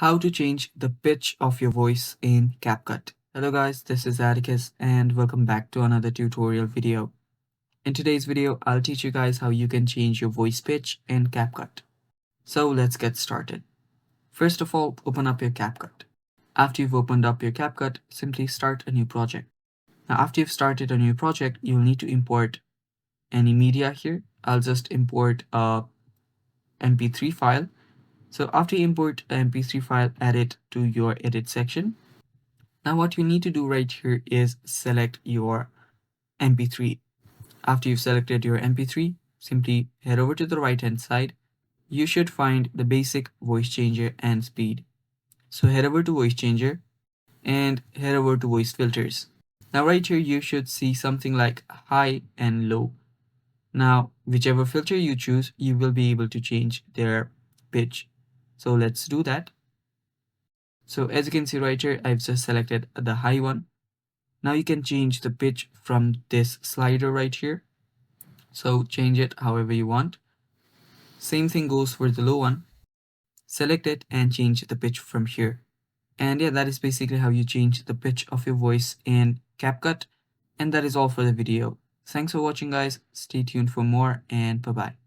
How to change the pitch of your voice in CapCut. Hello guys, this is Atticus and welcome back to another tutorial video. In today's video, I'll teach you guys how you can change your voice pitch in CapCut. So let's get started. First of all, open up your CapCut. After you've opened up your CapCut, simply start a new project. Now after you've started a new project, you'll need to import any media here. I'll just import a MP3 file. So after you import the MP3 file, add it to your edit section. Now what you need to do right here is select your MP3. After you've selected your MP3, simply head over to the right hand side. You should find the basic voice changer and speed. So head over to voice changer and head over to voice filters. Now right here you should see something like high and low. Now whichever filter you choose, you will be able to change their pitch. So let's do that. So as you can see right here, I've just selected the high one. Now you can change the pitch from this slider right here. So change it however you want. Same thing goes for the low one. Select it and change the pitch from here. And yeah, that is basically how you change the pitch of your voice in CapCut. And that is all for the video. Thanks for watching guys. Stay tuned for more and bye bye.